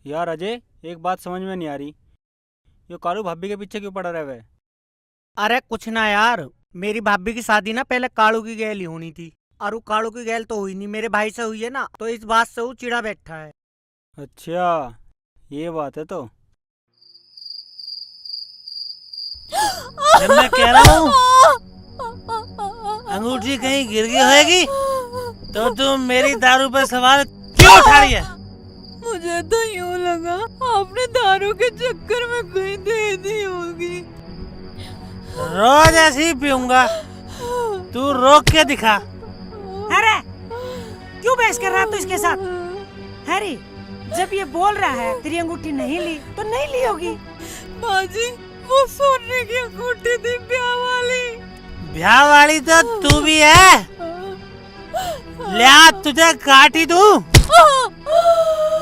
यार अजय, एक बात समझ में नहीं आ रही। ये कालू भाभी के पीछे क्यों पड़ा रहा है? अरे कुछ ना यार, मेरी भाभी की शादी ना पहले कालू की गैल ही होनी थी। और वो कालू की गैल तो हुई नहीं, मेरे भाई से हुई है ना, तो इस बात से वो चिढ़ा बैठा है। अच्छा, ये बात है तो। जब मैं कह रहा हूँ अंगूठी कहीं गिर गई होगी तो तुम मेरी दारू पर सवाल क्यों उठा रही है? मुझे तो यूं लगा आपने दारू के चक्कर में कहीं दे दी होगी। रोज ऐसे ही पीऊंगा, तू रोक के दिखा। अरे क्यों बहस कर रहा तू इसके साथ? हैरी, जब ये बोल रहा है तेरी अंगूठी नहीं ली तो नहीं ली होगी। बाजी, वो सोने की अंगूठी थी ब्याह वाली। ब्याह वाली तो तू भी है, लिया तुझे काटी दूं।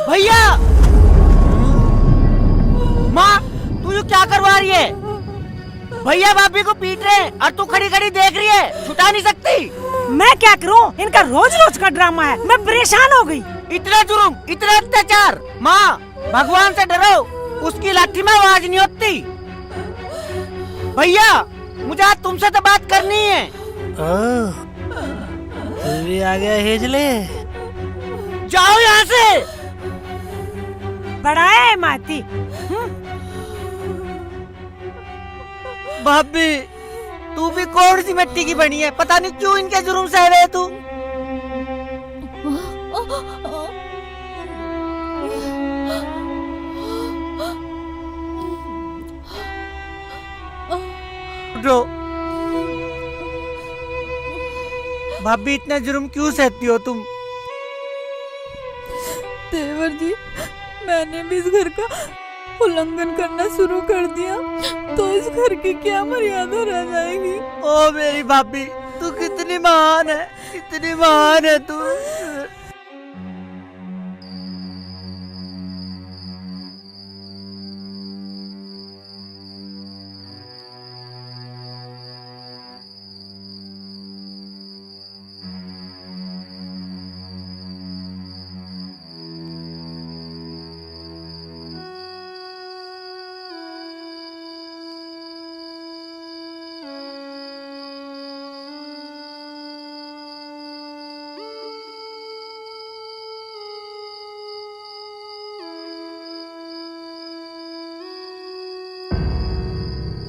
भैया, माँ तू ये क्या करवा रही है? भैया भाभी को पीट रहे हैं और तू खड़ी खड़ी देख रही है, छुटा नहीं सकती। मैं क्या करूं, इनका रोज रोज का ड्रामा है, मैं परेशान हो गई। इतना जुर्म, इतना अत्याचार। माँ भगवान से डरो, उसकी लाठी में आवाज नहीं होती। भैया मुझे आज तुमसे तो बात करनी है। तू भी आ गया हेजले? जाओ यहाँ से। बड़ा है माती। भाभी तू भी कौन सी मिट्टी की बनी है, पता नहीं क्यों इनके जुर्म सह रहे तू। उठो। भाभी इतना जुर्म क्यों सहती हो तुम? देवर जी, मैंने भी इस घर का उल्लंघन करना शुरू कर दिया तो इस घर की क्या मर्यादा रह जाएगी। ओ मेरी भाभी, तू कितनी महान है, कितनी महान है तू।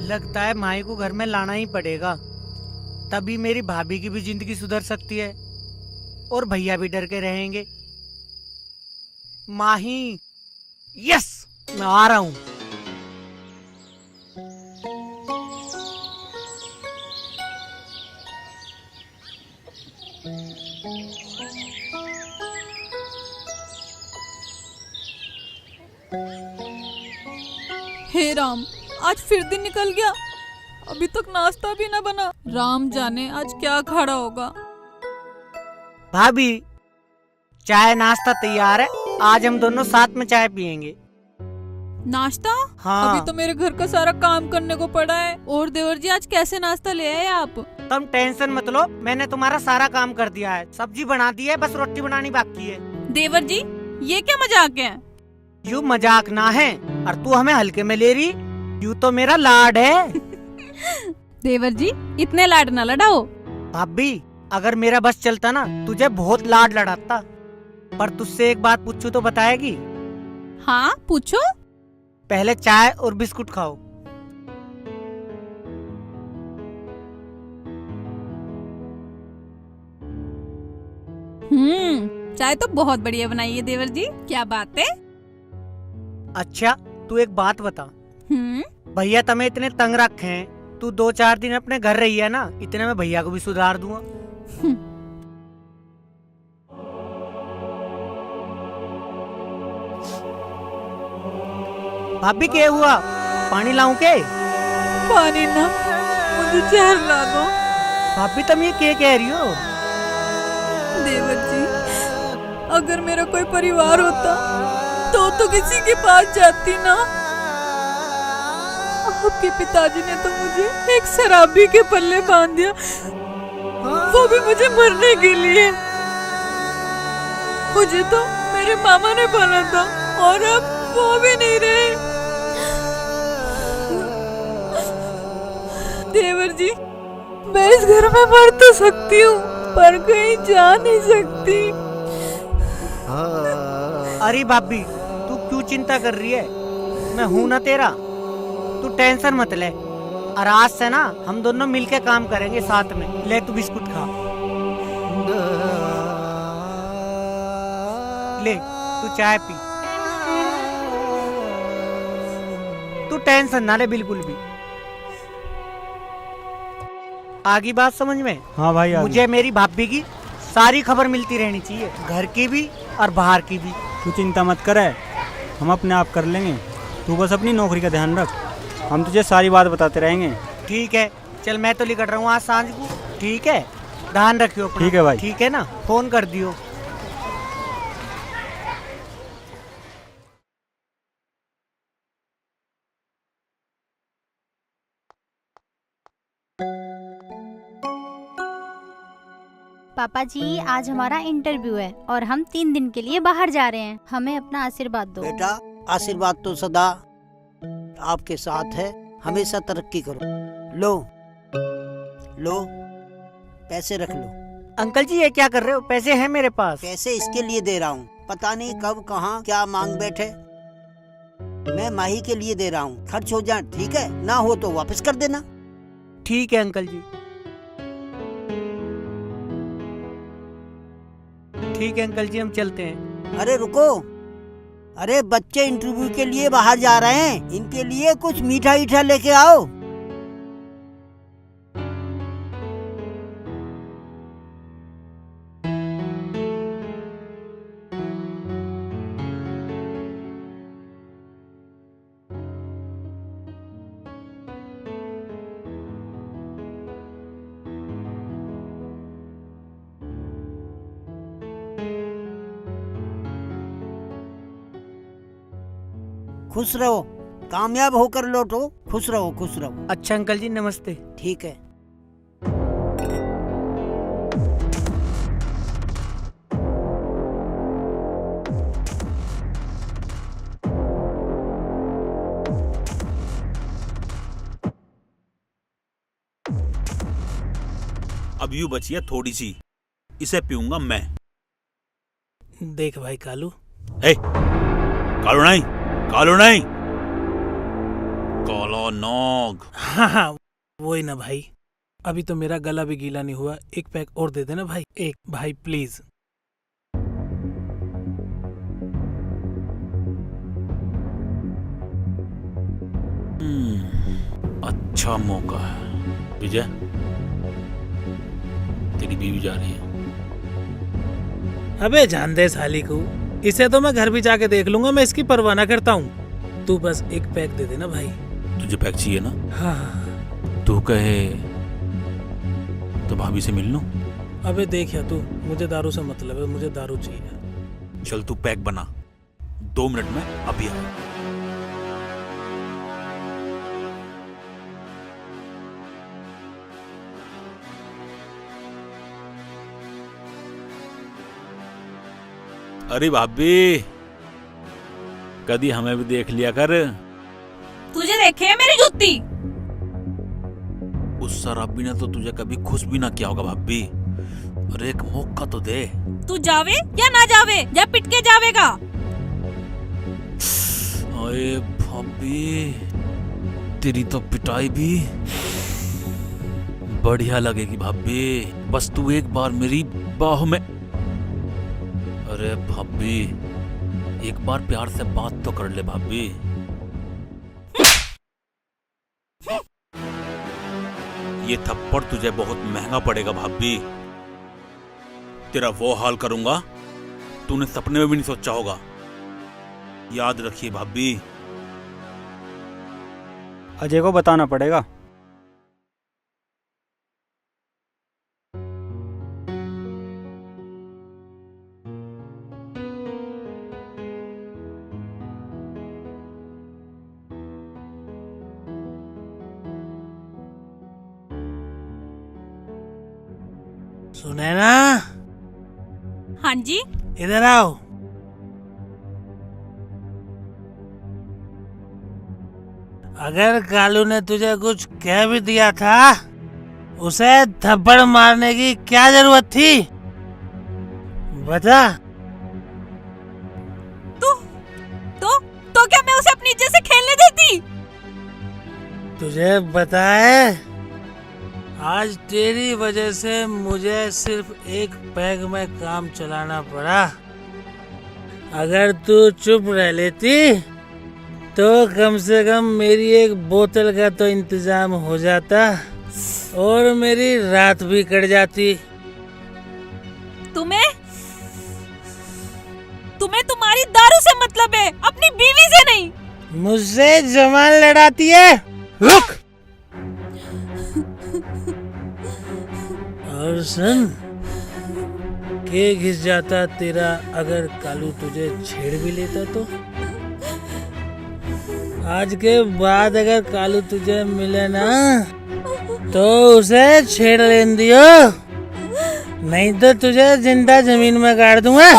लगता है माई को घर में लाना ही पड़ेगा, तभी मेरी भाभी की भी जिंदगी सुधर सकती है और भैया भी डर के रहेंगे। माही, यस, मैं आ रहा हूँ। हे राम, आज फिर दिन निकल गया, अभी तक नाश्ता भी ना बना। राम जाने आज क्या खाड़ा होगा। भाभी चाय नाश्ता तैयार है, आज हम दोनों साथ में चाय पियेंगे। नाश्ता? हाँ। अभी तो मेरे घर का सारा काम करने को पड़ा है। और देवर जी, आज कैसे नाश्ता ले आए आप? तुम टेंशन मत लो, मैंने तुम्हारा सारा काम कर दिया है, सब्जी बना दी है, बस रोटी बनानी बाकी है। देवर जी, ये क्या मजाक है? यू मजाक ना है, और तू हमें हल्के में ले रही, यू तो मेरा लाड है। देवर जी, इतने लाड ना लड़ाओ। भाभी अगर मेरा बस चलता ना, तुझे बहुत लाड लड़ाता। पर तुझसे एक बात पूछूं तो बताएगी? हाँ पूछो। पहले चाय और बिस्कुट खाओ। चाय तो बहुत बढ़िया बनाई है देवर जी, क्या बात है। अच्छा तू एक बात बता, भैया तुम्हें इतने तंग रखे हैं, तू 2-4 दिन अपने घर रही है ना, इतने में भैया को भी सुधार दूंगा। भाभी क्या हुआ, पानी लाऊं के? पानी ना, मुझे जहर ला दो। भाभी तुम ये क्या कह रही हो? देवर जी, अगर मेरा कोई परिवार होता तो किसी के पास जाती ना। आपके पिताजी ने तो मुझे एक शराबी के पल्ले बांध दिया, वो भी मुझे मरने के लिए। मुझे तो मेरे मामा ने पाला था और अब वो भी नहीं रहे। देवर जी, मैं इस घर में मर तो सकती हूँ पर कहीं जा नहीं सकती। अरे भाभी, तू क्यों चिंता कर रही है? मैं हूं ना तेरा, तू टेंशन मत ले। और आज से ना हम दोनों मिलके काम करेंगे साथ में। ले तू बिस्कुट खा, ले तू चाय पी। तू टेंशन ना ले बिल्कुल भी। आगे बात समझ में? हाँ भाई, मुझे मेरी भाभी की सारी खबर मिलती रहनी चाहिए, घर की भी और बाहर की भी। तू चिंता मत करे, हम अपने आप कर लेंगे। तू बस अपनी नौकरी का ध्यान रख, हम तुझे सारी बात बताते रहेंगे। ठीक है, चल मैं तो निकल रहा हूँ आज सांझ को। ठीक है, ध्यान रखियो अपना। ठीक है भाई। ठीक है ना, फोन कर दियो। पापा जी, आज हमारा इंटरव्यू है और हम 3 दिन के लिए बाहर जा रहे हैं। हमें अपना आशीर्वाद दो। बेटा, आशीर्वाद तो सदा आपके साथ है। हमेशा तरक्की करो। लो लो, पैसे रख लो। अंकल जी, ये क्या कर रहे हो? पैसे हैं मेरे पास। पैसे इसके लिए दे रहा हूँ, पता नहीं कब कहाँ क्या मांग बैठे। मैं माही के लिए दे रहा हूँ, खर्च हो जाए ठीक है, ना हो तो वापस कर देना। ठीक है अंकल जी। ठीक है अंकल जी, हम चलते हैं। अरे रुको, अरे बच्चे इंटरव्यू के लिए बाहर जा रहे हैं, इनके लिए कुछ मीठा ईठा लेके आओ। खुश रहो, कामयाब होकर लौटो। खुश रहो, खुश रहो। अच्छा अंकल जी, नमस्ते। ठीक है। अब यूं बची है थोड़ी सी, इसे पीऊंगा मैं। देख भाई कालू, ए, कालू नहीं, कालू नहीं, काला नाग। हाँ वही ना भाई। अभी तो मेरा गला भी गीला नहीं हुआ, एक पैक और दे देना भाई, एक भाई प्लीज। अच्छा मौका है। विजय, तेरी बीवी जा रही है। अबे जान दे साली को, इसे तो मैं घर भी जाके देख लूंगा, मैं इसकी परवाह ना करता हूँ। तू बस एक पैक दे देना भाई। तुझे पैक चाहिए ना? हाँ। तू कहे तो भाभी से मिल लूं? अबे देख या तू, मुझे दारू से मतलब है, मुझे दारू चाहिए। चल तू पैक बना, 2 मिनट में अभी आ। अरे भाभी, कभी हमें भी देख लिया कर। तुझे देखे है मेरी जूती? उस शराबी ने तो तुझे कभी खुश भी ना किया होगा भाभी। अरे एक मौका तो दे। तू जावे या ना जावे, या पिट के जावेगा? अरे भाभी, तेरी तो पिटाई भी बढ़िया लगेगी भाभी। बस तू एक बार मेरी बाहों में। अरे भाभी, एक बार प्यार से बात तो कर ले भाभी। ये थप्पड़ तुझे बहुत महंगा पड़ेगा भाभी। तेरा वो हाल करूंगा तूने सपने में भी नहीं सोचा होगा। याद रखिए भाभी। अजय को बताना पड़ेगा। सुने ना? हाँ जी। इधर आओ। अगर कालू ने तुझे कुछ कह भी दिया था, उसे थप्पड़ मारने की क्या जरूरत थी? बता। तो क्या मैं उसे अपनी इज्जत से खेलने देती? तुझे पता है, आज तेरी वजह से मुझे सिर्फ एक पैग में काम चलाना पड़ा। अगर तू चुप रह लेती तो कम से कम मेरी एक बोतल का तो इंतजाम हो जाता और मेरी रात भी कट जाती। तुम्हें तुम्हारी दारू से मतलब है, अपनी बीवी से नहीं। मुझसे जवान लड़ाती है, रुक। और सुन, के घिस जाता तेरा अगर कालू तुझे छेड़ भी लेता तो। आज के बाद अगर कालू तुझे मिले ना तो उसे छेड़ लेने दियो, नहीं तो तुझे जिंदा जमीन में गाड़ दूंगा।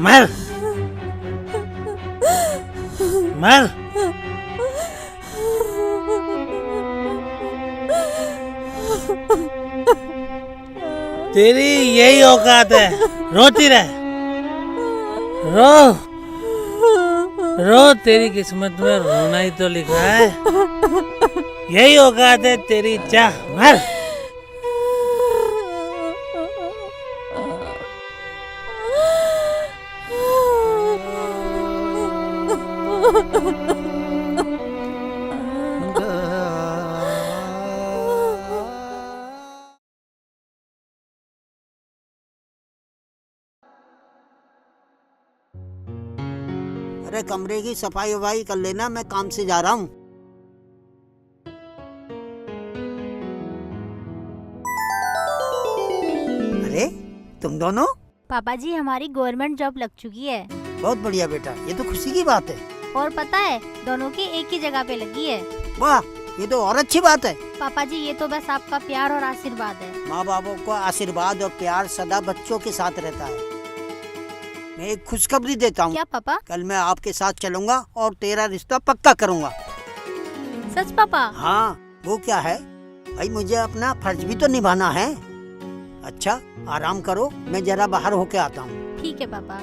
मर मर। तेरी यही औकात है, रोती रह। रो, तेरी किस्मत में रोना ही तो लिखा है। यही औकात है तेरी, जा मर। अरे कमरे की सफाई वफाई कर लेना, मैं काम से जा रहा हूँ। अरे तुम दोनों? पापा जी, हमारी गवर्नमेंट जॉब लग चुकी है। बहुत बढ़िया बेटा, ये तो खुशी की बात है। और पता है, दोनों की एक ही जगह पे लगी है। वाह, ये तो और अच्छी बात है। पापा जी, ये तो बस आपका प्यार और आशीर्वाद है। माँ बापों का आशीर्वाद और प्यार सदा बच्चों के साथ रहता है। मैं एक खुशखबरी देता हूँ। क्या पापा? कल मैं आपके साथ चलूंगा और तेरा रिश्ता पक्का करूँगा। सच पापा? हाँ, वो क्या है भाई, मुझे अपना फर्ज भी तो निभाना है। अच्छा, आराम करो, मैं जरा बाहर होके आता हूँ। ठीक है पापा।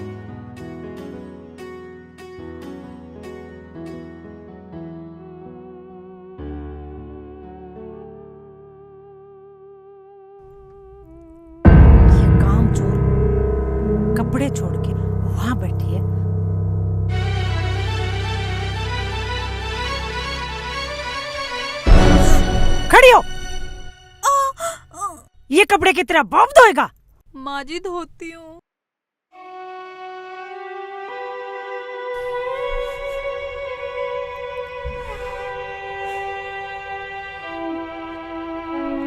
ये काम चोर कपड़े छोड़ के वहां बैठी है। खड़ी हो। ये कपड़े की तरह बाप धोएगा? माँ जी, धोती हूँ।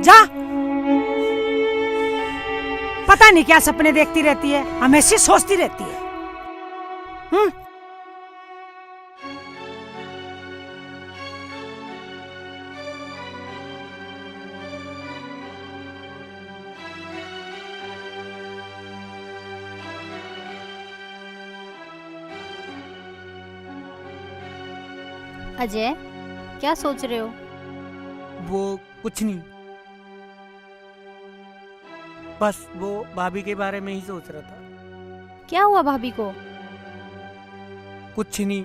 जा। पता नहीं क्या सपने देखती रहती है, हमेशा सोचती रहती है। अजय, क्या सोच रहे हो? वो कुछ नहीं, बस वो भाभी के बारे में ही सोच रहा था। क्या हुआ भाभी को? कुछ नहीं,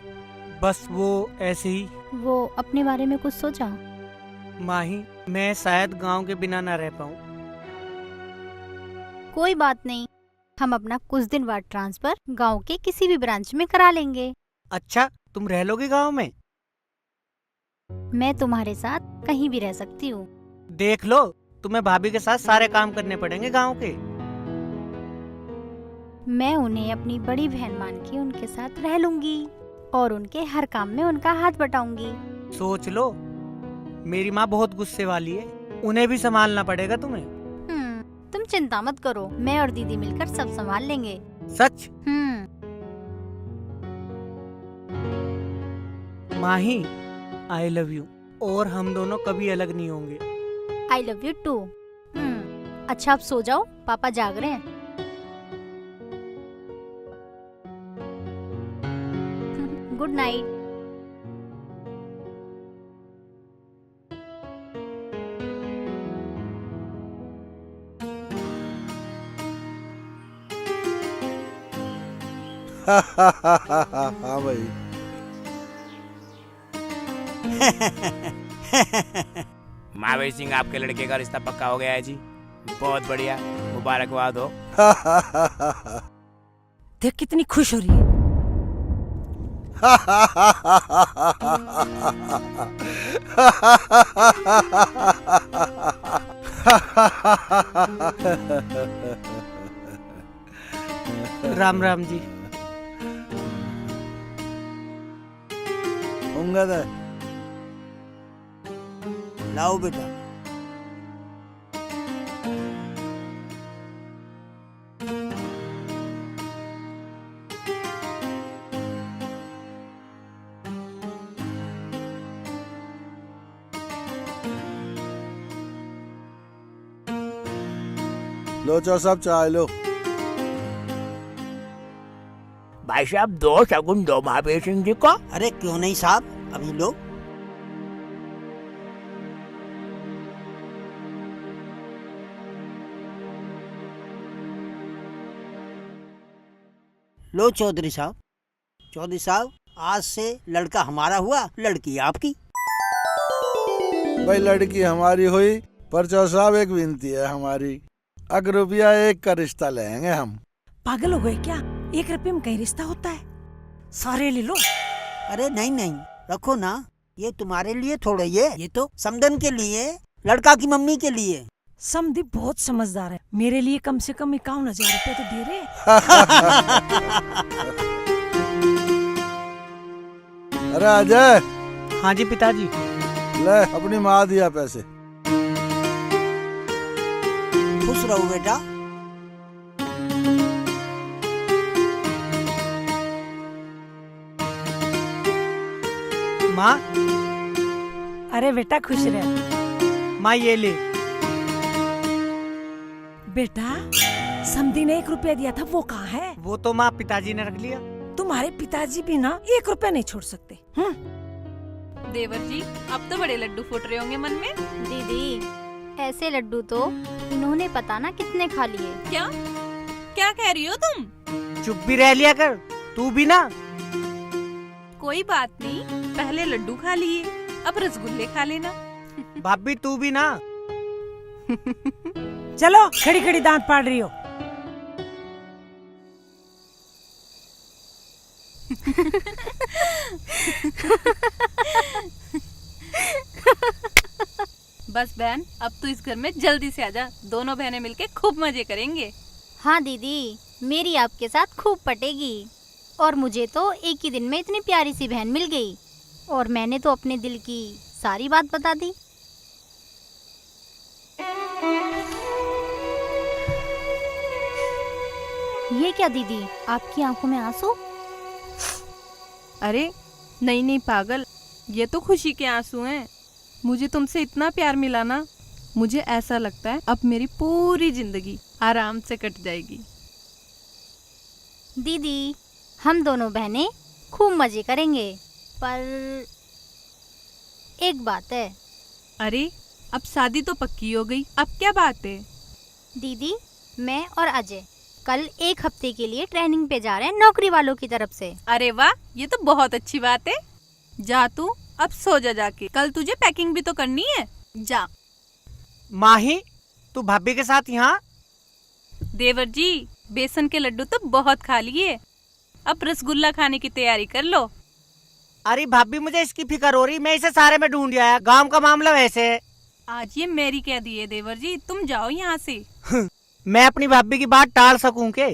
बस वो ऐसे ही। वो अपने बारे में कुछ सोचा? माही, मैं शायद गांव के बिना ना रह पाऊं। कोई बात नहीं, हम अपना कुछ दिन बाद ट्रांसफर गांव के किसी भी ब्रांच में करा लेंगे। अच्छा, तुम रह लोगे गांव में? मैं तुम्हारे साथ कहीं भी रह सकती हूँ। देख लो, तुम्हें भाभी के साथ सारे काम करने पड़ेंगे गांव के। मैं उन्हें अपनी बड़ी बहन मान के उनके साथ रह लूंगी और उनके हर काम में उनका हाथ बटाऊंगी। सोच लो, मेरी माँ बहुत गुस्से वाली है, उन्हें भी संभालना पड़ेगा तुम्हें। तुम चिंता मत करो, मैं और दीदी मिलकर सब संभाल लेंगे। सच? माही, आई लव यू, और हम दोनों कभी अलग नहीं होंगे। I love you too. अच्छा, आप सो जाओ, पापा जाग रहे हैं। Good night. हाँ भाई। महावीर सिंह, आपके लड़के का रिश्ता पक्का हो गया है जी। बहुत बढ़िया, मुबारकबाद हो। देख कितनी खुश हो रही है। राम राम जी। उंगद है। लाओ बेटा। लो चौर साहब चाय लो। भाई साहब, दो शगुन दो महावीर सिंह जी को। अरे क्यों नहीं साहब, अभी लो। लो चौधरी साहब। चौधरी साहब, आज से लड़का हमारा हुआ, लड़की आपकी। भाई लड़की हमारी हुई, पर चौर साहब एक विनती है हमारी, अगर रुपया 1 का रिश्ता लेंगे हम। पागल हो गए क्या? 1 रुपये में कहीं रिश्ता होता है? सारे ले लो। अरे नहीं नहीं, रखो ना। ये तुम्हारे लिए थोड़े, ये तो समदन के लिए, लड़का की मम्मी के लिए। समधी बहुत समझदार है, मेरे लिए कम से कम 51,000 रुपये तो दे रहे। अरे अजय। हाँ जी पिताजी। ले अपनी माँ दिया पैसे। खुश रहो बेटा। माँ। अरे बेटा खुश रह। माँ ये ले। बेटा, समधी ने 1 रुपया दिया था, वो कहाँ है? वो तो माँ पिताजी ने रख लिया। तुम्हारे पिताजी भी ना 1 रुपया नहीं छोड़ सकते। देवर जी, अब तो बड़े लड्डू फूट रहे होंगे मन में। दीदी, ऐसे लड्डू तो इन्होंने पता ना कितने खा लिए। क्या क्या कह रही हो तुम? चुप भी रह लिया कर, तू भी ना। कोई बात नहीं, पहले लड्डू खा लिए, अब रसगुल्ले खा लेना। भाभी तू भी ना। चलो, खड़ी खड़ी दांत पाड़ रही हो। बस बहन, अब तू इस घर में जल्दी से आजा, दोनों बहनें मिलके खूब मजे करेंगे। हाँ दीदी, मेरी आपके साथ खूब पटेगी। और मुझे तो एक ही दिन में इतनी प्यारी सी बहन मिल गई, और मैंने तो अपने दिल की सारी बात बता दी। ये क्या दीदी, आपकी आंखों में आंसू? अरे नहीं नहीं पागल, ये तो खुशी के आंसू हैं। मुझे तुमसे इतना प्यार मिला ना, मुझे ऐसा लगता है अब मेरी पूरी जिंदगी आराम से कट जाएगी। दीदी, हम दोनों बहनें खूब मजे करेंगे, पर एक बात है। अरे अब शादी तो पक्की हो गई, अब क्या बात है? दीदी, मैं और अजय कल 1 हफ्ते के लिए ट्रेनिंग पे जा रहे हैं नौकरी वालों की तरफ से। अरे वाह, ये तो बहुत अच्छी बात है। जा तू अब सो जा जाके, कल तुझे पैकिंग भी तो करनी है। जा। माही, तू भाभी के साथ यहाँ? देवर जी, बेसन के लड्डू तो बहुत खा लिए, अब रसगुल्ला खाने की तैयारी कर लो। अरे भाभी, मुझे इसकी फिक्र हो रही, मैं इसे सारे में ढूंढ आया, गांव का मामला वैसे है। आज ये मेरी कह दी है देवर जी, तुम जाओ यहाँ से। मैं अपनी भाभी की बात टाल सकूं के?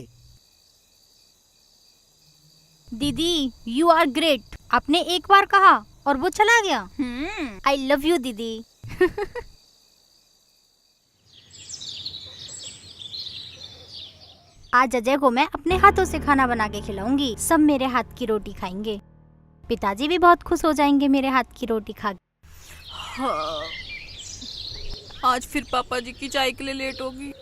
दीदी, यू आर ग्रेट। आपने एक बार कहा और वो चला गया। आई लव यू दीदी। आज अजय को मैं अपने हाथों से खाना बना के खिलाऊंगी, सब मेरे हाथ की रोटी खाएंगे। पिताजी भी बहुत खुश हो जाएंगे मेरे हाथ की रोटी खा के। हाँ, आज फिर पापा जी की चाय के लिए लेट होगी।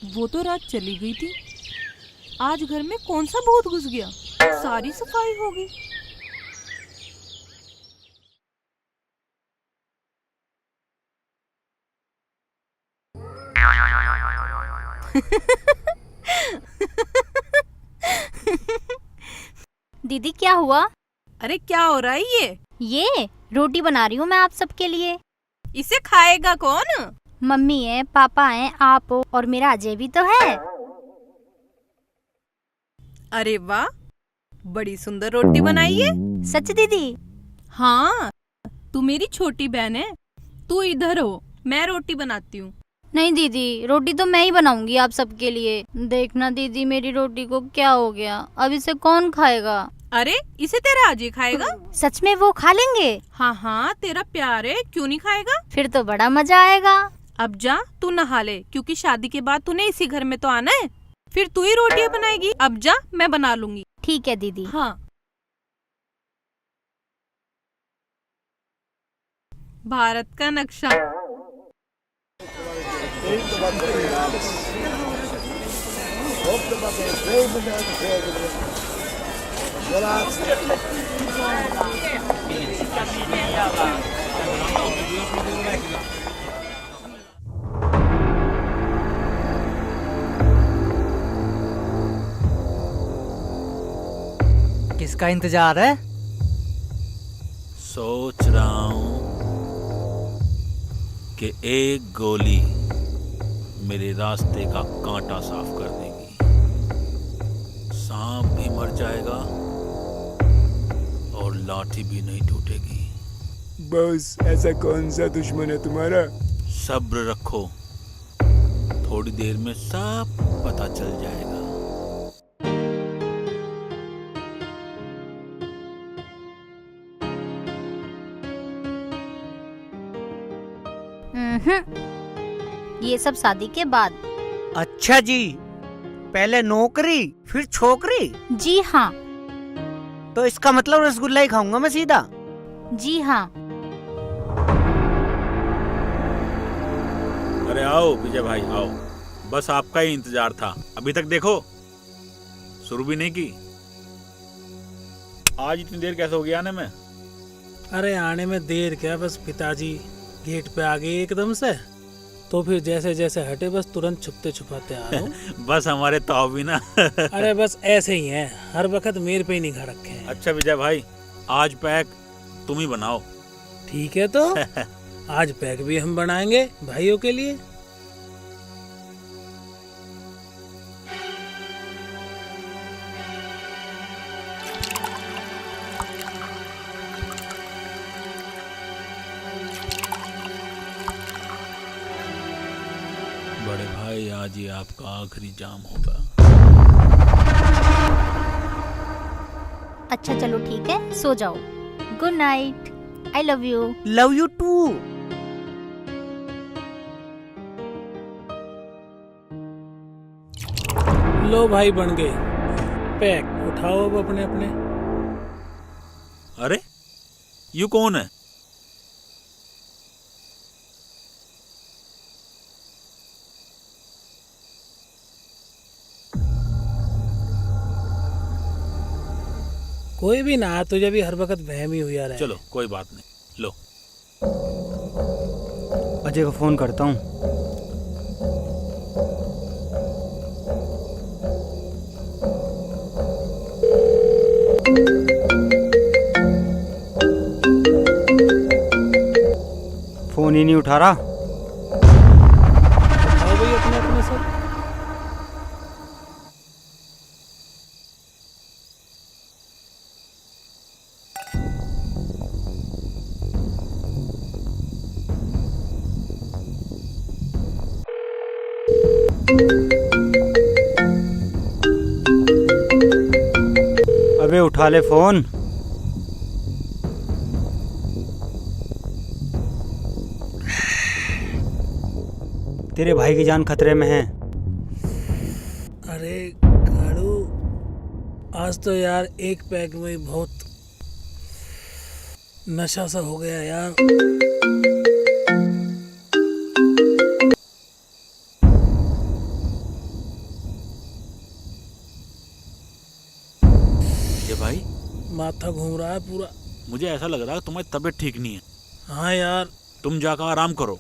वो तो रात चली गई थी, आज घर में कौन सा भूत घुस गया? सारी सफाई होगी। दीदी क्या हुआ? अरे क्या हो रहा है ये रोटी बना रही हूँ मैं आप सबके लिए। इसे खाएगा कौन? मम्मी है, पापा है, आप हो और मेरा अजय भी तो है। अरे वाह, बड़ी सुंदर रोटी बनाई है। सच दीदी? हाँ, तू मेरी छोटी बहन है, तू इधर हो, मैं रोटी बनाती हूँ। नहीं दीदी, रोटी तो मैं ही बनाऊंगी आप सबके लिए। देखना दीदी, मेरी रोटी को क्या हो गया, अब इसे कौन खाएगा? अरे इसे तेरा अजय खाएगा। सच में वो खा लेंगे? हाँ हाँ, तेरा प्यार है, क्यों नहीं खाएगा? फिर तो बड़ा मजा आएगा। अब जा तू नहा ले, क्योंकि शादी के बाद तूने इसी घर में तो आना है। फिर तू ही रोटियां बनाएगी। अब जा, मैं बना लूंगी। ठीक है दीदी। हाँ। भारत का नक्शा। किसका इंतजार है? सोच रहा हूं कि एक गोली मेरे रास्ते का कांटा साफ कर देगी, सांप भी मर जाएगा और लाठी भी नहीं टूटेगी। बॉस, ऐसा कौन सा दुश्मन है तुम्हारा? सब्र रखो, थोड़ी देर में सब पता चल जाएगा। ये सब शादी के बाद। अच्छा जी, पहले नौकरी फिर छोकरी? जी हाँ। तो इसका मतलब रसगुल्ला ही खाऊंगा मैं सीधा? जी हाँ। अरे आओ विजय भाई आओ, बस आपका ही इंतजार था। अभी तक देखो शुरू भी नहीं की। आज इतनी देर कैसे हो गया आने में? अरे आने में देर क्या, बस पिताजी गेट पे आ गए एकदम से, तो फिर जैसे जैसे हटे बस तुरंत छुपते छुपाते आ रहा हूँ। बस हमारे तो भी ना। अरे बस ऐसे ही हैं, हर वक्त मेरे पे ही निगाह रखे हैं। अच्छा विजय भाई, आज पैक तुम ही बनाओ। ठीक है, तो आज पैक भी हम बनाएंगे भाइयों के लिए। बड़े भाई, आज ये आपका आखिरी जाम होगा। अच्छा चलो ठीक है, सो जाओ। Good night. I love you. Love you too. लो भाई, बन गए पैक, उठाओ अब अपने अपने। अरे यू कौन है? कोई भी ना, तुझे भी हर वक्त वहम ही हुआ रहे। चलो कोई बात नहीं, लो। अजय को फोन करता हूँ। फोन ही नहीं उठा रहा। उठाओ भाई अपने अपने सब। अबे उठा ले फोन। तेरे भाई की जान खतरे में है। अरे कालू, आज तो यार एक पैक में ही बहुत नशा सा हो गया यार। माथा घूम रहा है पूरा। मुझे ऐसा लग रहा है तुम्हारी तबीयत ठीक नहीं है। हाँ यार। तुम जाकर आराम करो।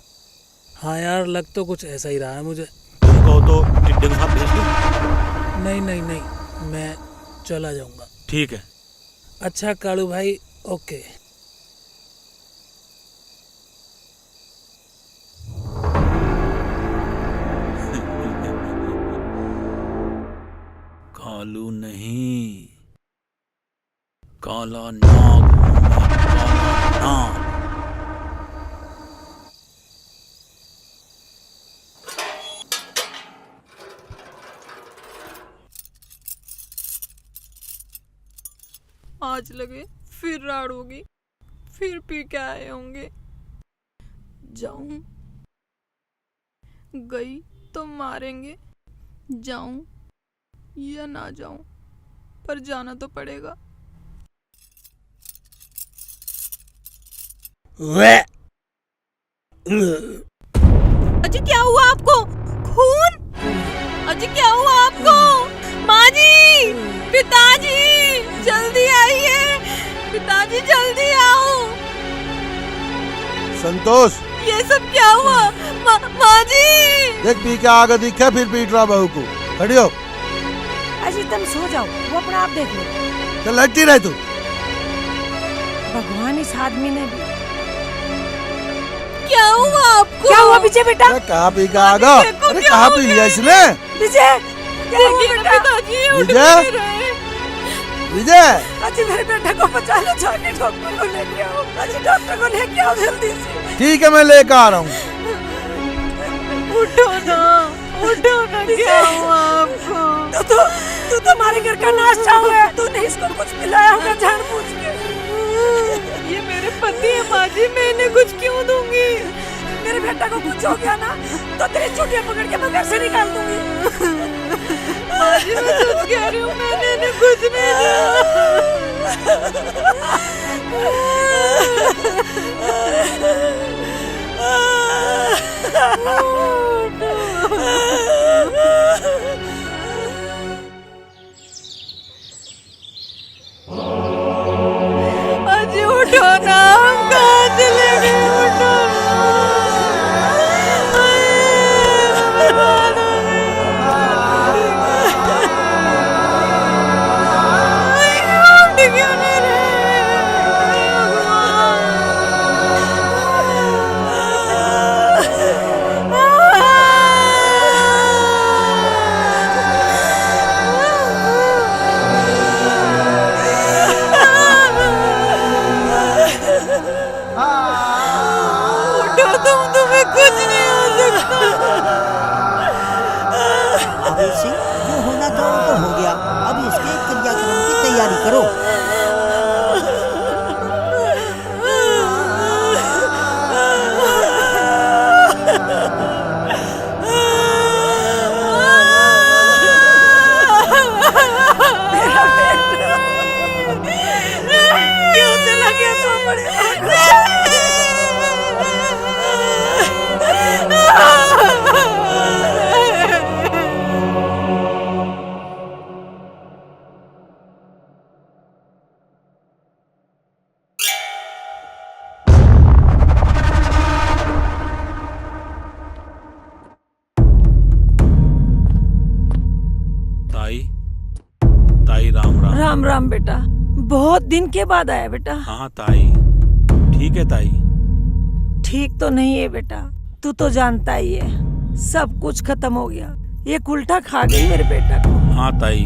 हाँ यार, लग तो कुछ ऐसा ही रहा है मुझे। तुम कहो तो टिड्डे के साथ भेज दूं? नहीं नहीं नहीं, मैं चला जाऊंगा। ठीक है। अच्छा कालू भाई, ओके। कालू नहीं, काला नाग हूं मैं, काला नाग। आज लगे फिर राड़ होगी, फिर पी के आए होंगे। जाऊं? गई तो मारेंगे, जाऊं या ना जाऊं, पर जाना तो पड़ेगा। अजी क्या हुआ आपको? खून? अजी क्या हुआ आपको? माँ जी, पिताजी जल्दी आइए, पिताजी जल्दी आओ। संतोष, ये सब क्या हुआ? माँ जी। देख पी के आगे दिखे फिर पीट रहा बहू को। खड़ी हो। अजी तुम सो जाओ, वो अपना आप देख लो। तो लड़ती रहे तू। भगवान इस आदमी ने भी। क्या हुआ आपको? क्या हुआ विजय बेटा? अरे कहाँ पी के आगा? अरे कहाँ पी लिया इसने? विजय, क्या हुआ बेटा? विजय, विजय। अजी मेरे बेटे को बचा लो, जाके डॉक्टर को लेके आओ। अजी डॉक्टर को लेके आओ जल्दी से। ठीक है, मैं लेकर आ रहा हूँ। उठो ना, उठो ना, क्या हुआ आपको? तू हमारे घर का नाश चाहूंगा। तूने इसको कुछ पिलाया होगा जानबूझ के। ये मेरे पति है माँ जी, मैं इन्हें कुछ क्यों दूंगी? मेरे बेटा को कुछ हो गया ना तो तेरी चुटिया पकड़ के मैं घर से निकाल दूंगी। माँ जी मैं सच कह रही हूँ, मैंने इन्हें कुछ नहीं अजी उठो ना, हम कहाँ चले गए? उठो तुम्हें कुछ नहीं हो सकता। अभी से जो होना था वो तो हो गया। अब इसके क्रियाक्रम की तैयारी करो। क्यों चला गया तू बड़े? ताई राम राम। राम राम बेटा, बहुत दिन के बाद आया बेटा। हाँ ताई, ठीक है ताई। ठीक तो नहीं है बेटा, तू तो जानता ही है सब कुछ खत्म हो गया। ये उल्टा खा गई मेरे बेटा को। हाँ ताई,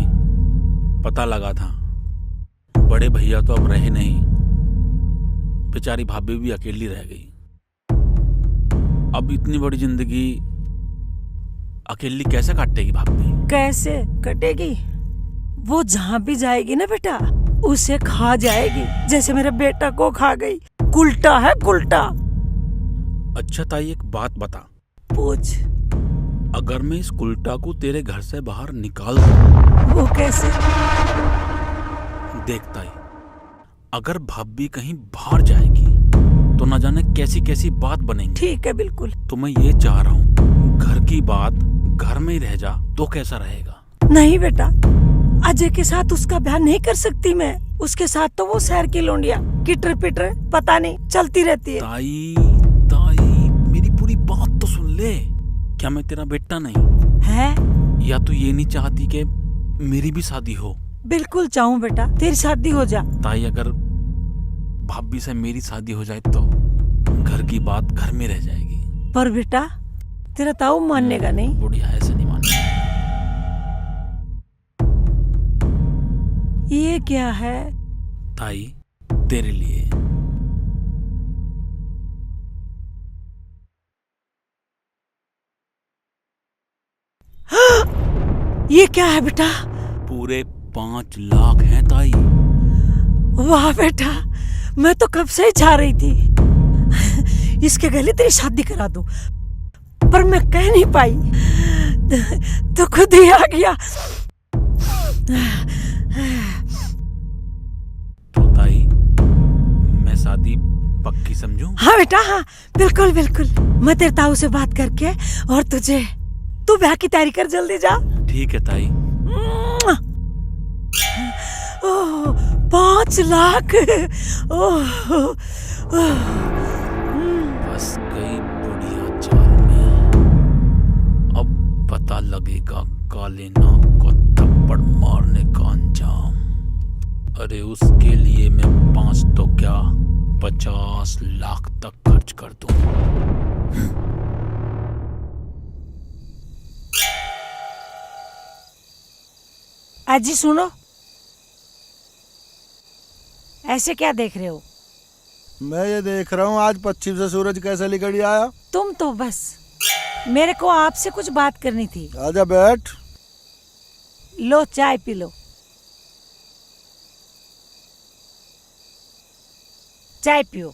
पता लगा था। बड़े भैया तो अब रहे नहीं, बेचारी भाभी भी अकेली रह गई। अब इतनी बड़ी जिंदगी अकेली कैसे काटेगी भाभी? कैसे कटेगी? वो जहाँ भी जाएगी ना बेटा, उसे खा जाएगी, जैसे मेरे बेटा को खा गई। उल्टा है उल्टा। अच्छा ताई, एक बात बता। पूछ। अगर मैं इस उल्टा को तेरे घर से बाहर निकाल दूं? वो कैसे? देख ताई, अगर भाभी कहीं बाहर जाएगी तो न जाने कैसी कैसी बात बनेगी। ठीक है, बिल्कुल। तो मैं ये चाह रहा हूँ, घर की बात घर में ही रह जा तो कैसा रहेगा? नहीं बेटा, अजय के साथ उसका ब्याह नहीं कर सकती मैं। उसके साथ तो वो शहर की लोंडिया किटर पिटर पता नहीं चलती रहती है। ताई ताई मेरी पूरी बात तो सुन ले। क्या मैं तेरा बेटा नहीं है? या तू ये नहीं चाहती कि मेरी भी शादी हो? बिल्कुल चाहूँ बेटा, तेरी शादी हो जा। ताई अगर भाभी से मेरी शादी हो जाए तो घर की बात घर में रह जाएगी। पर बेटा तेरा ताऊ मानेगा नहीं। बुढ़िया ऐसे नहीं मानेगा। ये क्या है? ताई तेरे लिए। ये क्या है बेटा? पूरे 5 लाख हैं ताई। वाह बेटा, मैं तो कब से ही चाह रही थी इसके गले तेरी शादी करा दूं, पर मैं कह नहीं पाई तो खुद ही आ गया। तो ताई मैं शादी पक्की समझूं? हाँ बेटा हाँ, बिल्कुल बिल्कुल। मैं तेरे ताऊ से बात करके और तू ब्याह की तैयारी कर, जल्दी जा। ठीक है ताई। 5 लाख। बस गई बुढ़िया चाल में। अब पता लगेगा काले नाग को थप्पड़ मारने का अंजाम। अरे उसके लिए मैं 5 तो क्या 50 लाख तक खर्च कर दूं। अजी सुनो, ऐसे क्या देख रहे हो? मैं ये देख रहा हूँ आज पश्चिम से सूरज कैसे निकल आया। तुम तो बस, मेरे को आपसे कुछ बात करनी थी। आजा बैठ। लो चाय पी लो। चाय पियो।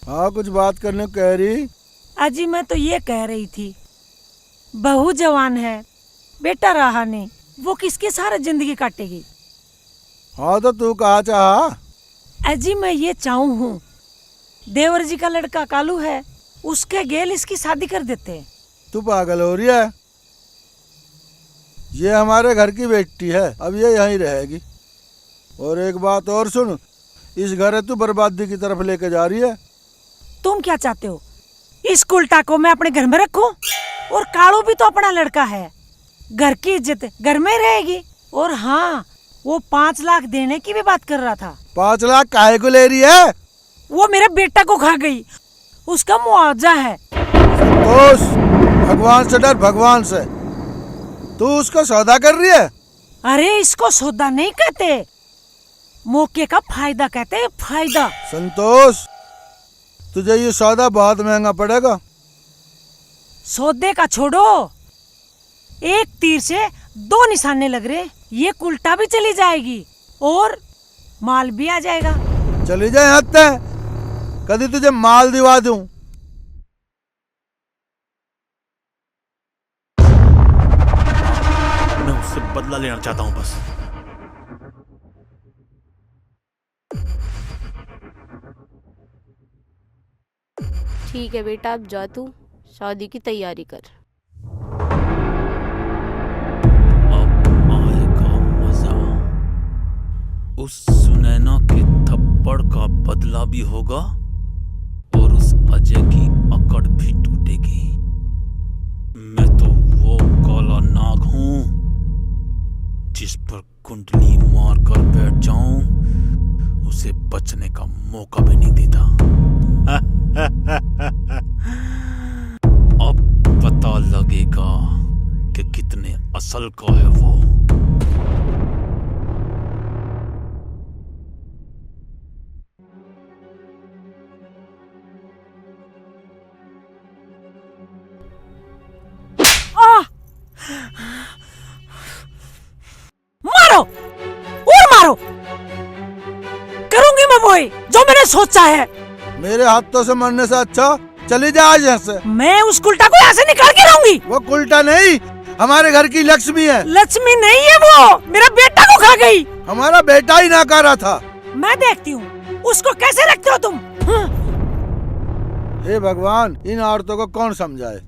हाँ कुछ बात करने को कह रही? अजी मैं तो ये कह रही थी, बहू जवान है, बेटा रहा नहीं, वो किसके सारा जिंदगी काटेगी? हाँ तो तू कहा चाहा? अजी मैं ये चाहूँ हूँ, देवर जी का लड़का कालू है, उसके गेल इसकी शादी कर देते हैं। तू पागल हो रही है? ये हमारे घर की बेटी है, अब ये यहीं रहेगी। और एक बात और सुन, इस घर तू बर्बादी की तरफ लेके जा रही है। तुम क्या चाहते हो? इस उल्टा को मैं अपने घर में रखूं? और कालू भी तो अपना लड़का है, घर की इज्जत घर में रहेगी। और हाँ, वो 5 लाख देने की भी बात कर रहा था। 5 लाख काहे को ले रही है? वो मेरे बेटा को खा गई, उसका मुआवजा है। संतोष, भगवान से डर, भगवान से। तू उसका सौदा कर रही है? अरे इसको सौदा नहीं कहते, मौके का फायदा कहते हैं, फायदा। संतोष, तुझे ये सौदा बहुत महंगा पड़ेगा। सौदे का छोड़ो, एक तीर से 2 निशाने लग रहे। ये उल्टा भी चली जाएगी और माल भी आ जाएगा। चली जाए हद है, कभी तुझे माल दिवा दूं। मैं उससे बदला लेना चाहता हूं बस। ठीक है बेटा, अब जा तू शादी की तैयारी कर। अब आएगा मजा। उस सुनैना के थप्पड़ का बदला भी होगा और उस अजय की अकड़ भी टूटेगी। मैं तो वो काला नाग हूं जिस पर कुंडली मार कर बैठ जाऊं, उसे बचने का मौका भी नहीं देता। अब पता लगेगा कि कितने असल का है वो। मारो और मारो, करूंगी मैं वही जो मैंने सोचा है। मेरे हाथों से मरने से अच्छा चली जा आज यहाँ से। मैं उस उल्टा को यहाँ से निकाल के लाऊंगी। वो उल्टा नहीं, हमारे घर की लक्ष्मी है। लक्ष्मी नहीं है, वो मेरा बेटा को खा गई। हमारा बेटा ही नाकारा था। मैं देखती हूँ उसको कैसे रखते हो तुम। हे भगवान, इन औरतों को कौन समझाए।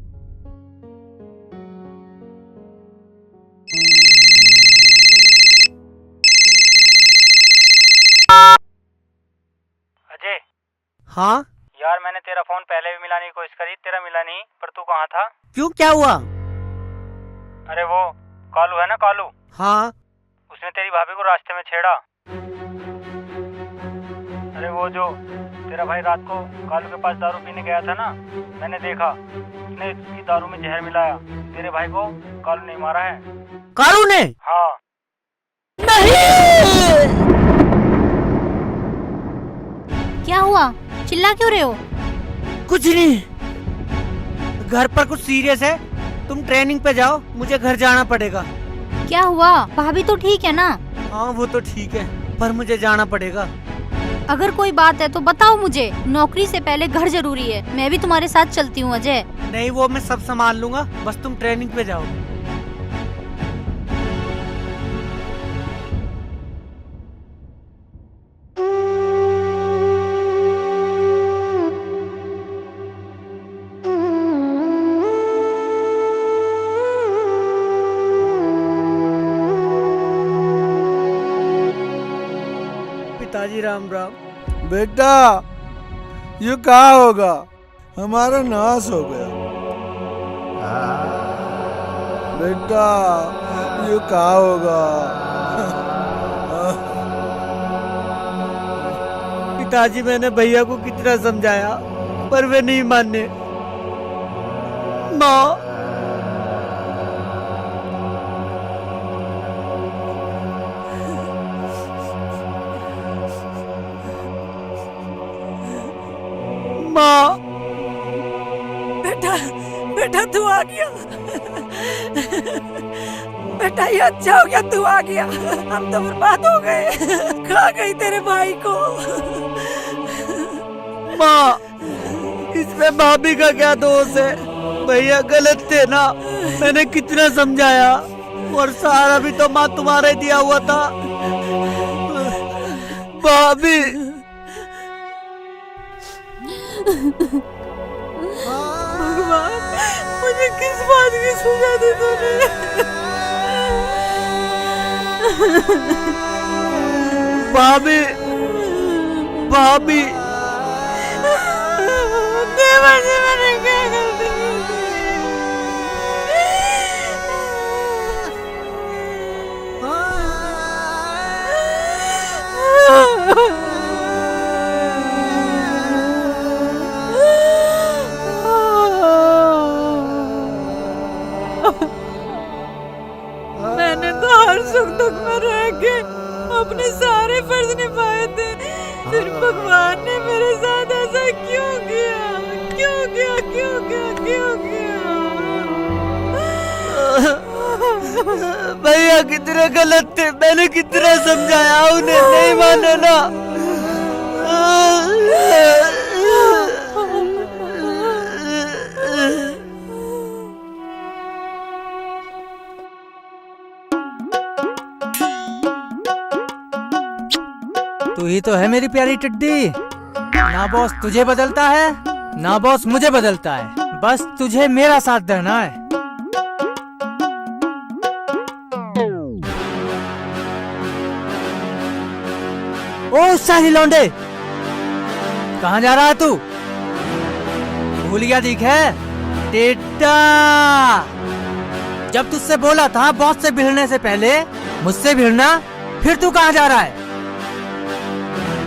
हाँ यार मैंने तेरा फोन पहले भी मिलाने की कोशिश करी, तेरा मिला नहीं, पर तू कहाँ था? क्यों, क्या हुआ? अरे वो कालू है ना, कालू, हाँ उसने तेरी भाभी को रास्ते में छेड़ा। अरे वो जो तेरा भाई रात को कालू के पास दारू पीने गया था ना, मैंने देखा उसने उसकी दारू में जहर मिलाया। तेरे भाई को कालू ने मारा है। कालू ने? हाँ। क्या हुआ, चिल्ला क्यों रहे हो? कुछ नहीं, घर पर कुछ सीरियस है, तुम ट्रेनिंग पे जाओ, मुझे घर जाना पड़ेगा। क्या हुआ, भाभी तो ठीक है ना? हाँ वो तो ठीक है, पर मुझे जाना पड़ेगा। अगर कोई बात है तो बताओ मुझे, नौकरी से पहले घर जरूरी है। मैं भी तुम्हारे साथ चलती हूँ अजय। नहीं, वो मैं सब संभाल लूंगा, बस तुम ट्रेनिंग पे जाओ। पिताजी राम राम। बेटा ये कहा होगा, हमारा नाश हो गया। बेटा ये कहा होगा। पिताजी मैंने भैया को कितना समझाया, पर वे नहीं माने। माँ, माँ, बेटा बेटा तू आ गया। बेटा ये अच्छा हो गया तू आ गया, हम तो बर्बाद हो गए, खा गई तेरे भाई को। माँ, इसमें भाभी का क्या दोष है? भैया गलत थे ना, मैंने कितना समझाया, और सहारा भी तो माँ तुम्हारे दिया हुआ था। भाभी, भगवान मुझे किस बात की सजा दी तूने? भाभी, भाभी, देवर जी मैंने क्या गलती मैंने तो हर सुख दुख में रह के अपने सारे फर्ज निभाए थे, फिर भगवान ने मेरे साथ ऐसा क्यों किया? क्यों किया? क्यों किया? क्यों किया? भैया कितने गलत थे, मैंने कितना समझाया, उन्हें नहीं माने ना। तू ही तो है मेरी प्यारी टिड्डी। ना बॉस तुझे बदलता है, ना बॉस मुझे बदलता है, बस तुझे मेरा साथ देना है। ओ शाही लौंडे, कहाँ जा रहा है तू? भूल गया दिख है टेड्डा। जब तुझसे बोला था बॉस से भिड़ने से पहले मुझसे भिड़ना, फिर तू कहाँ जा रहा है?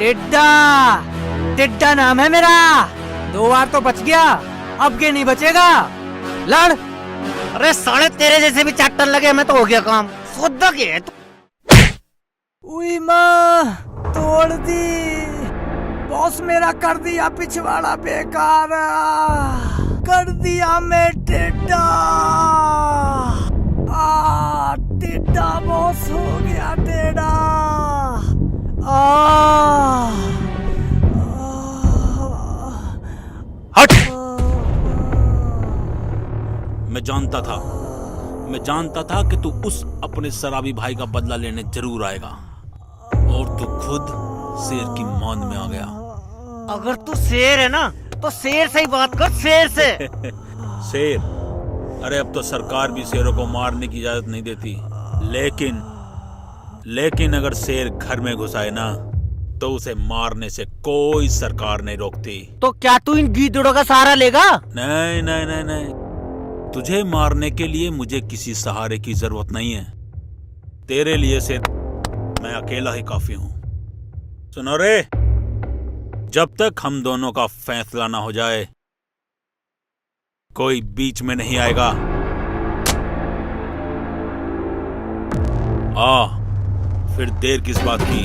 टेड्डा, टेड्डा नाम है मेरा। 2 बार तो बच गया, अब के नहीं बचेगा। लड़। अरे साले तेरे जैसे भी चैप्टर लगे, मैं तो हो गया काम। सोदा के है उई माँ, तोड़ दी। बॉस मेरा कर दिया पिछवाड़ा बेकार, कर दिया मैं टेड्डा। टेड्डा बॉस हो गया टेढ़ा। हट! मैं जानता था कि तू उस अपने शराबी भाई का बदला लेने जरूर आएगा, और तू खुद शेर की मान में आ गया। अगर तू शेर है ना, तो शेर से ही बात कर, शेर से। शेर? अरे अब तो सरकार भी शेरों को मारने की इजाजत नहीं देती, लेकिन अगर शेर घर में घुस आए ना, तो उसे मारने से कोई सरकार नहीं रोकती। तो क्या तू इन गीदड़ों का सहारा लेगा? नहीं नहीं नहीं नहीं, तुझे मारने के लिए मुझे किसी सहारे की जरूरत नहीं है। तेरे लिए सिर्फ मैं अकेला ही काफी हूं। सुनो रे, जब तक हम दोनों का फैसला ना हो जाए कोई बीच में नहीं आएगा। फिर देर किस बात की?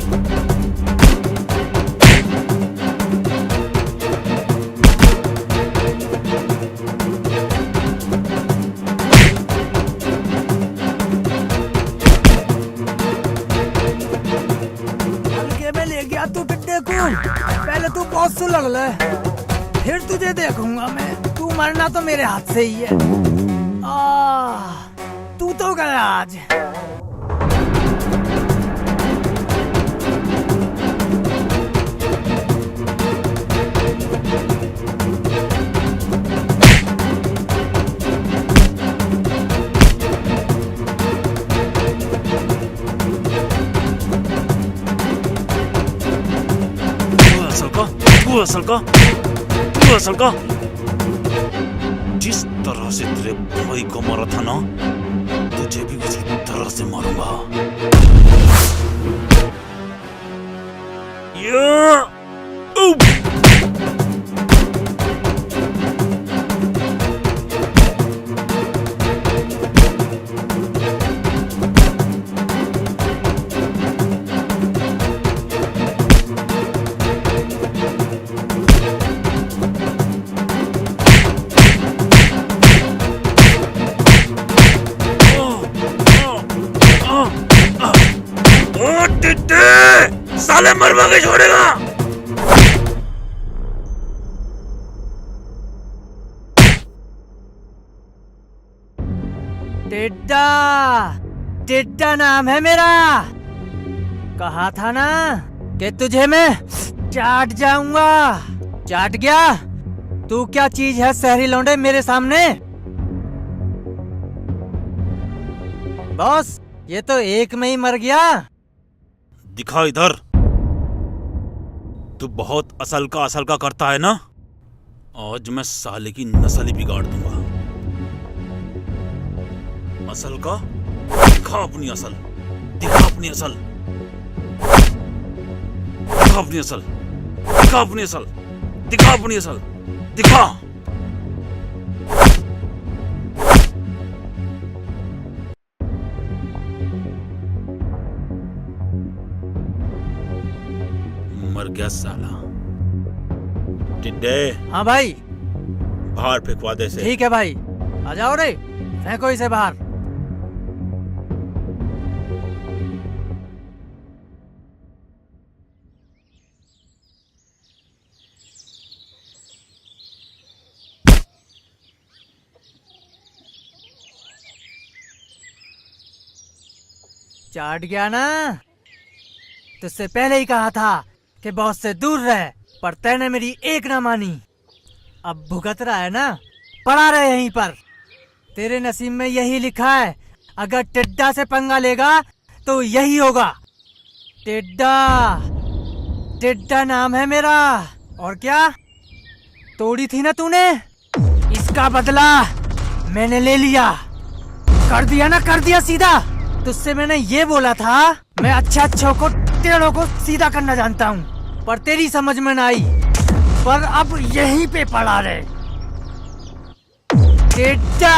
हल्के में ले गया तू टिड्डे को। पहले तू बहुत से लड़ ले, फिर तुझे देखूंगा मैं। तू मरना तो मेरे हाथ से ही है। तू तो गया आज। तू असल का जिस तरह से तेरे भाई को मारा था ना, तुझे भी उसी तरह से मारूंगा। साले मरवा के छोड़ेगा। टिड्डा, टिड्डा नाम है मेरा। कहा था ना कि तुझे मैं चाट जाऊंगा। चाट गया। तू क्या चीज है शहरी लौंडे मेरे सामने? बॉस, ये तो एक में ही मर गया। दिखा इधर। तू बहुत असल का करता है ना, आज मैं साले की नस्ल ही बिगाड़ दूंगा। असल का दिखा अपनी असल, दिखा अपनी असल, दिखा अपनी असल, दिखा अपनी असल, दिखा अपनी असल, दिखा। मर गया साला। टिड्डे। हाँ भाई। बाहर फेंकवा दे से। ठीक है भाई, आ जाओ रे, फेंको इसे बाहर। चाट गया ना? तुझसे पहले ही कहा था कि बॉस से दूर रह, पर तैने मेरी एक ना मानी। अब भुगत रहा है ना, पड़ा रहे यहीं पर। तेरे नसीब में यही लिखा है, अगर टिड्डा से पंगा लेगा तो यही होगा। टिड्डा, टिड्डा नाम है मेरा। और क्या तोड़ी थी ना तूने, इसका बदला मैंने ले लिया। कर दिया ना, कर दिया सीधा। तुझसे मैंने ये बोला था, मैं अच्छों को टेढ़ों को सीधा करना जानता हूँ, पर तेरी समझ में ना आई। पर अब यहीं पे पड़ा रहे। टिड्डा।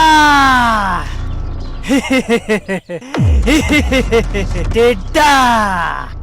टिड्डा।